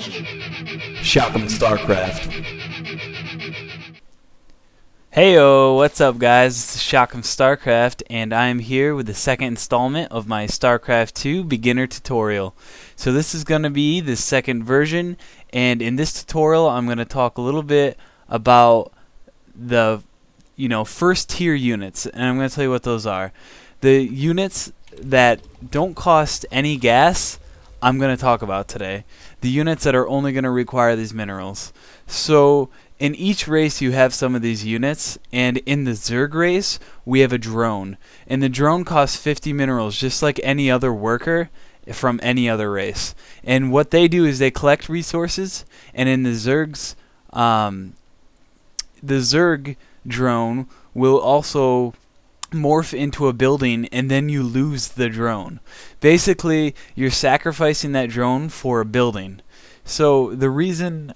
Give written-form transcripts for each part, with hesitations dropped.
Shock'em Starcraft. Heyo, what's up guys? It's Shock'em Starcraft, and I'm here with the second installment of my Starcraft 2 beginner tutorial. So this is going to be the second version, and in this tutorial I'm going to talk a little bit about the first tier units, and I'm going to tell you what those are. The units that don't cost any gas, I'm going to talk about today. The units that are only going to require these minerals. So in each race you have some of these units, and in the Zerg race we have a drone, and the drone costs 50 minerals just like any other worker from any other race. And what they do is they collect resources, and in the Zergs, the Zerg drone will also morph into a building, and then you lose the drone. Basically, you're sacrificing that drone for a building. So the reason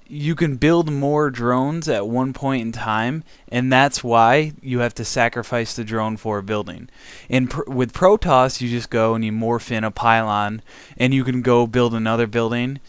you can build more drones at one point in time, and that's why you have to sacrifice the drone for a building. And with Protoss, you just go and you morph in a pylon, and you can go build another building.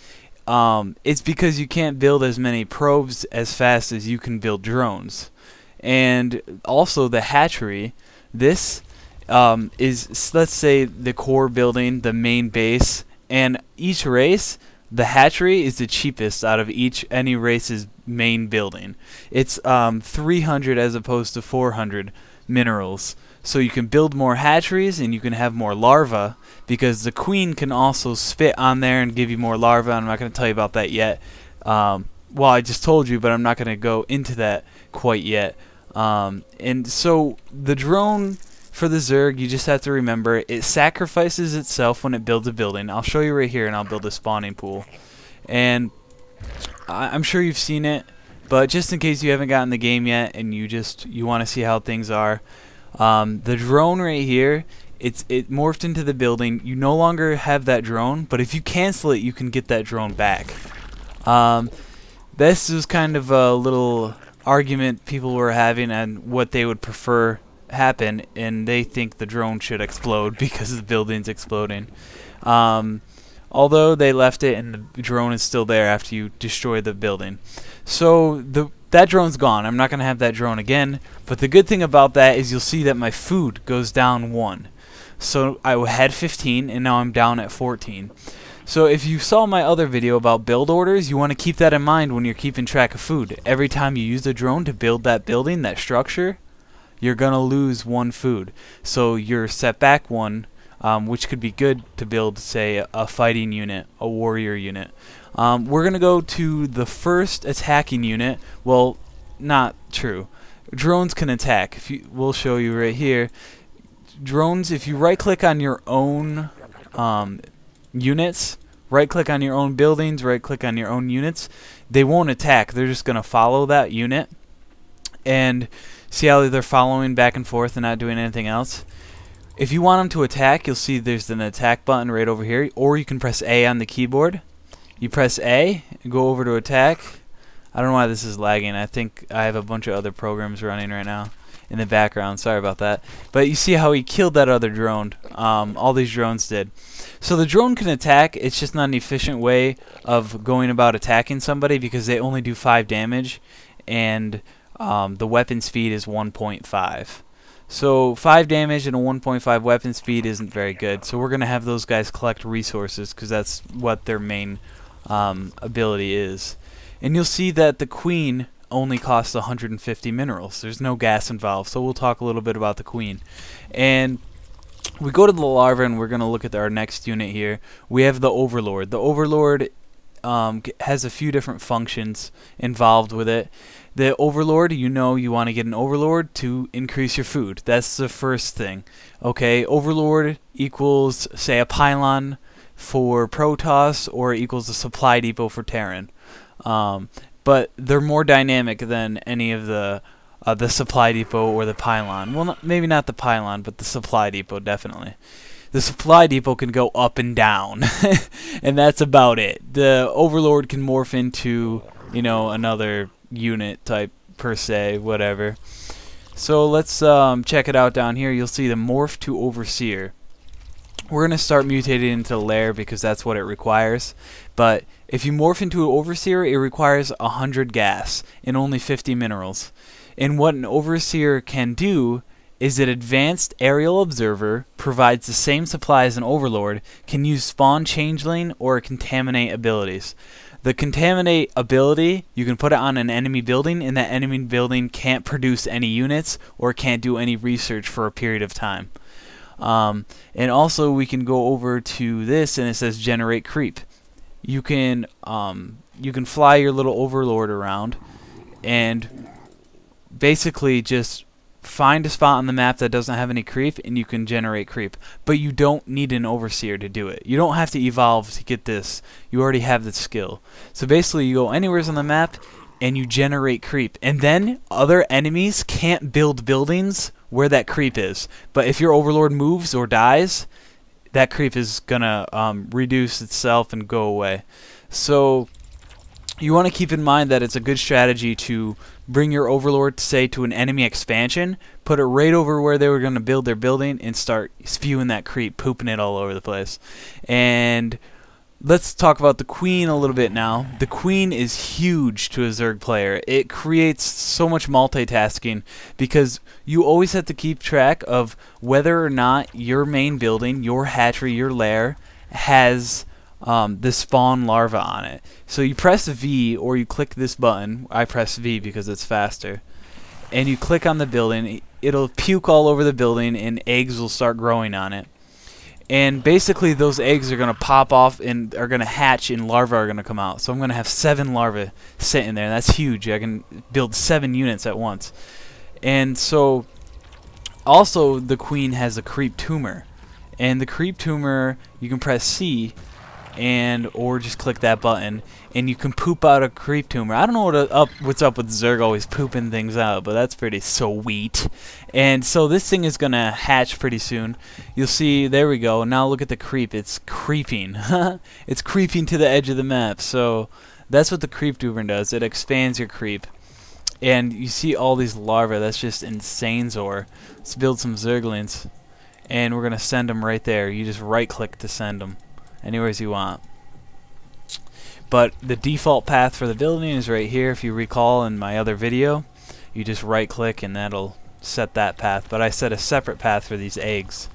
It's because you can't build as many probes as fast as you can build drones. And also the hatchery, this is, let's say, the core building, the main base, and each race, the hatchery is the cheapest out of any race's main building. It's 300 as opposed to 400 minerals. So you can build more hatcheries, and you can have more larvae, because the queen can also spit on there and give you more larvae. I'm not going to tell you about that yet. Well, I just told you, but I'm not going to go into that quite yet. And so the drone for the Zerg, you just have to remember, it sacrifices itself when it builds a building. I'll show you right here, and I'll build a spawning pool. And I'm sure you've seen it, but just in case you haven't gotten the game yet and you want to see how things are, the drone right here, it morphed into the building. You no longer have that drone, but if you cancel it, you can get that drone back. This is kind of a little argument people were having on what they would prefer happen, and they think the drone should explode because the building's exploding. Although they left it and the drone is still there after you destroy the building. So that drone's gone. I'm not going to have that drone again, but the good thing about that is you'll see that my food goes down 1. So I had 15 and now I'm down at 14. So if you saw my other video about build orders, you want to keep that in mind when you're keeping track of food. Every time you use the drone to build that building, that structure, you're going to lose 1 food. So you're set back 1, which could be good to build, say, a fighting unit, a warrior unit. We're going to go to the first attacking unit. Well, not true. Drones can attack. We'll show you right here. Drones, if you right-click on your own units, right-click on your own buildings, right-click on your own units, they won't attack. They're just going to follow that unit. And see how they're following back and forth and not doing anything else? If you want them to attack, you'll see there's an attack button right over here, or you can press A on the keyboard. You press A, go over to attack. I don't know why this is lagging. I think I have a bunch of other programs running right now in the background. Sorry about that. But you see how he killed that other drone. All these drones did. So the drone can attack. It's just not an efficient way of going about attacking somebody because they only do 5 damage, and the weapon speed is 1.5. So 5 damage and a 1.5 weapon speed isn't very good. So we're going to have those guys collect resources because that's what their main ability is. And you'll see that the queen only costs 150 minerals. There's no gas involved. So we'll talk a little bit about the queen. And we go to the larva, and we're going to look at our next unit here. We have the overlord. The overlord has a few different functions involved with it. The overlord, you want to get an overlord to increase your food. That's the first thing. Okay, overlord equals, say, a pylon for Protoss, or equals a supply depot for Terran. But they're more dynamic than any of the supply depot or the pylon. Well, maybe not the pylon, but the supply depot, definitely. The supply depot can go up and down, and that's about it. The overlord can morph into, another unit type per se, whatever. So let's check it out down here. You'll see the morph to overseer. We're going to start mutating into lair because that's what it requires. But if you morph into an overseer, it requires 100 gas and only 50 minerals. And what an overseer can do is that advanced aerial observer provides the same supply as an overlord, can use spawn changeling or contaminate abilities. The contaminate ability, you can put it on an enemy building, and that enemy building can't produce any units or can't do any research for a period of time. And also we can go over to this, and it says generate creep. You can fly your little overlord around and basically just find a spot on the map that doesn't have any creep, and you can generate creep. But you don't need an overseer to do it. You don't have to evolve to get this. You already have the skill. So basically you go anywhere on the map and you generate creep, and then other enemies can't build buildings where that creep is. But if your overlord moves or dies, that creep is gonna reduce itself and go away. So you want to keep in mind that it's a good strategy to bring your overlord, say, to an enemy expansion, put it right over where they were going to build their building, and start spewing that creep, pooping it all over the place. And let's talk about the queen a little bit now. The queen is huge to a Zerg player. It creates so much multitasking because you always have to keep track of whether or not your main building, your hatchery, your lair, has the spawn larva on it. So you press V, or you click this button. I press V because it's faster. And you click on the building. It'll puke all over the building, and eggs will start growing on it. And basically those eggs are going to pop off and are going to hatch, and larvae are going to come out. So I'm going to have 7 larvae sitting there. That's huge. I can build 7 units at once. And so also the queen has a creep tumor. And the creep tumor, you can press C, or just click that button, and you can poop out a creep tumor. I don't know what's up with Zerg always pooping things out, but that's pretty sweet. And so this thing is gonna hatch pretty soon. You'll see, there we go. Now look at the creep. It's creeping. It's creeping to the edge of the map. So that's what the creep tumor does. It expands your creep. And you see all these larvae. That's just insane, Zor. Let's build some Zerglings. And we're gonna send them right there. You just right click to send them anywhere you want. But the default path for the building is right here. If you recall in my other video, you just right click and that'll set that path. But I set a separate path for these eggs.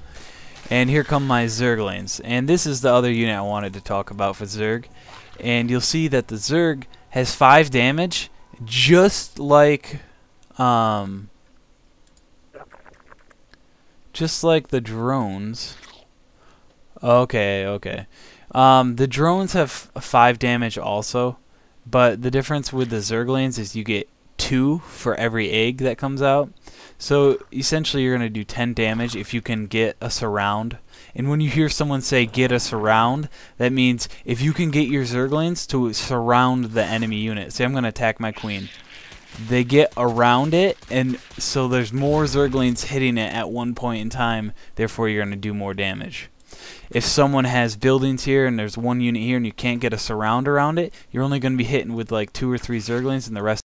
And here come my Zerglings. And this is the other unit I wanted to talk about for Zerg. And you'll see that the Zerg has 5 damage, just like the drones. Okay. The drones have 5 damage also, but the difference with the Zerglings is you get 2 for every egg that comes out. So essentially you're going to do 10 damage if you can get a surround. And when you hear someone say get a surround, that means if you can get your Zerglings to surround the enemy unit. Say I'm going to attack my queen. They get around it, and so there's more Zerglings hitting it at one point in time, therefore you're going to do more damage. If someone has buildings here and there's one unit here and you can't get a surround around it, you're only going to be hitting with like 2 or 3 Zerglings, and the rest